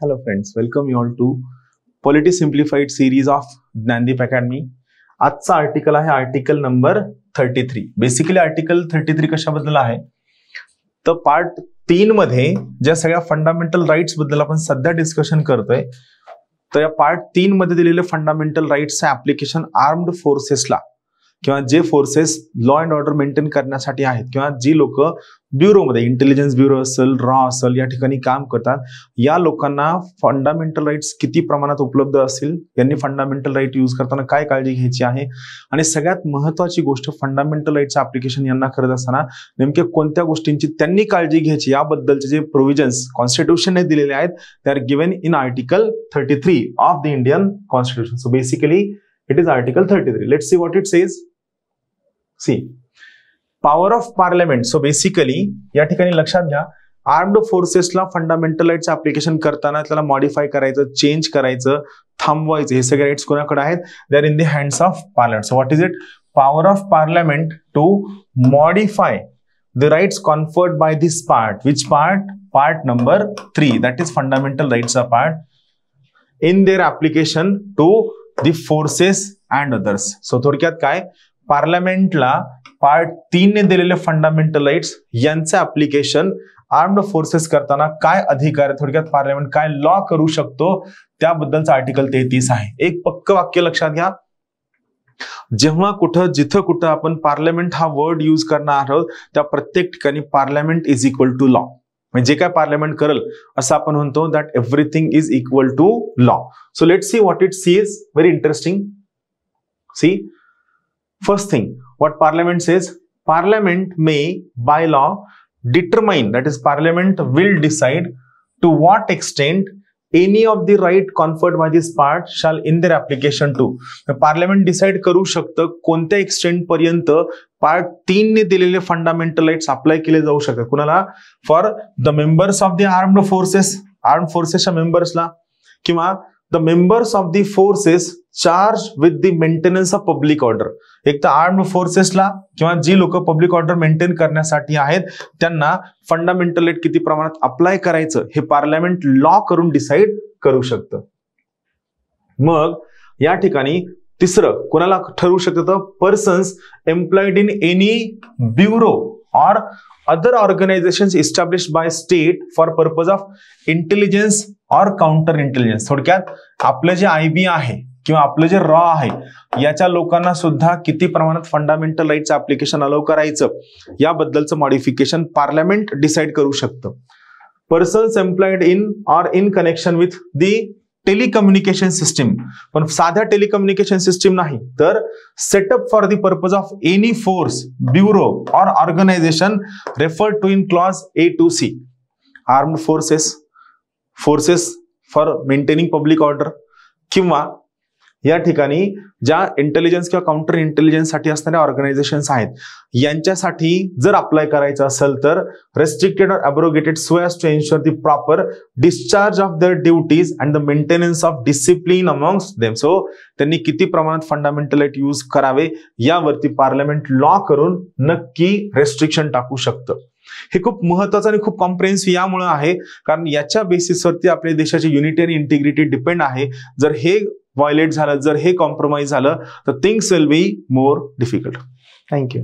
Hello friends, welcome you all to Polity Simplified series of Gyandeep academy. आजचा article आहे article number 33. Basically article 33 कशाबद्दल आहे तर part 3 मध्ये ज्या सगळ्या फंडामेंटल राईट्स बद्दल आपण सध्या डिस्कशन करतोय तर या पार्ट 3 मध्ये दिलेले फंडामेंटल राईट्सचे ऍप्लिकेशन आर्म्ड फोर्सेसला किंवा जे forces law and order maintain करण्यासाठी आहेत किंवा जी लोक ब्युरोमध्ये इंटेलिजन्स ब्युरो असेल रॉ असेल या ठिकाणी काम करतात या लोकांना फंडामेंटल राईट्स किती प्रमाणात उपलब्ध असतील, यांनी फंडामेंटल राईट यूज करताना काय काळजी घ्यायची आहे आणि सगळ्यात महत्त्वाची गोष्ट फंडामेंटल राईटचं ऍप्लिकेशन यांना करत असताना नेमक्या कोणत्या गोष्टींची त्यांनी काळजी घ्यायची याबद्दलचे जे प्रोव्हिजन्स कॉन्स्टिट्यूशनने दिलेले आहेत they are given in article 33 of the Indian constitution. So basically it is article 33. Let's see what it says. See power of parliament. So basically या ठिकाणी लक्षात घ्या आर्म्ड फोर्सेसला फंडामेंटल राईट्स ऍप्लिकेशन करताना त्याला मॉडिफाय करायचं, चेंज करायचं, थांबवायचं हे सगळे राईट्स कोणाकडे आहेत? They are in the hands of parliament. So what is it? Power of parliament to modify the rights conferred by this part. Which part? Part number 3. That is fundamental rights are part in their application to the forces and others. So थोडक्यात काय पार्लमेंटला part 3 ने दिलेले fundamental rights यांचे application armed forces करताना काय अधिकार आहे, थोडक्यात पार्लमेंट काय लॉ करू शकतो त्याबद्दलचं आर्टिकल 33 आहे. एक पक्क वाक्य लक्षात घ्या. जेव्हा कुठं जिथं कुठं आपण पार्लमेंट हा वर्ड यूज करणार आहोत त्या प्रत्येक ठिकाणी parliament is equal to law. म्हणजे जे काय पार्लमेंट करेल असं आपण म्हणतो that everything is equal to law. So let's see what it says. Very interesting. See first thing what parliament says, parliament may by law determine, that is parliament will decide to what extent any of the right conferred by this part shall in their application to. Parliament decide करू शकतं कोणत्या extent पर्यंत part 3 ने दिलेले fundamental rights apply केले जाऊ शकतात. कुणाला? For the members of the armed forces, armed फोर्सेसच्या मेंबर्सला किंवा the members of the forces charge with the maintenance of public order. एक तर आर्म्ड फोर्सेसला किंवा जी लोक पब्लिक ऑर्डर मेंटेन करण्यासाठी आहेत त्यांना फंडामेंटल राईट किती प्रमाणात अप्लाय करायचं हे पार्लमेंट लॉ करून डिसाइड करू शकतं. मग या ठिकाणी तिसरं कोणाला ठरवू शकतं? Persons employed in any bureau और other organizations established by state for purpose of intelligence or counter intelligence. थोडक्यात आपलं जे IB आहे किंवा आपलं जे रॉ आहे याच्या लोकांना सुद्धा किती प्रमाणात फंडामेंटल राईट्स ऍप्लिकेशन अलाउ करायचं याबद्दलचं मॉडिफिकेशन पार्लमेंट डिसाइड करू शकतं. Persons employed in or in connection with the telecommunication system, पण साध्या टेलिकम्युनिकेशन सिस्टीम नाही तर setup for the purpose of any force, bureau or organisation referred to in clause A to C. Armed forces, forces for maintaining public order किंवा या ठिकाणी ज्या intelligence किंवा counter intelligence साठी असणाऱ्या ऑर्गनायझेशन्स आहेत यांच्यासाठी जर अप्लाय करायचं असेल तर restricted or abrogated so as to ensure the proper discharge of their duties and the maintenance of discipline amongst them. So त्यांनी किती प्रमाणात फंडामेंटल राईट यूज करावे यावरती पार्लमेंट लॉ करून नक्की रेस्ट्रिक्शन टाकू शकतं. हे खूप महत्वाचं आणि खूप कॉम्प्रिहेन्सिव्ह यामुळे आहे कारण याच्या बेसिसवरती आपल्या देशाची युनिटी आणि इंटिग्रिटी डिपेंड आहे. जर हे व्हायलेट झालं, जर हे कॉम्प्रोमाइज झालं तर things will be more difficult. Thank you.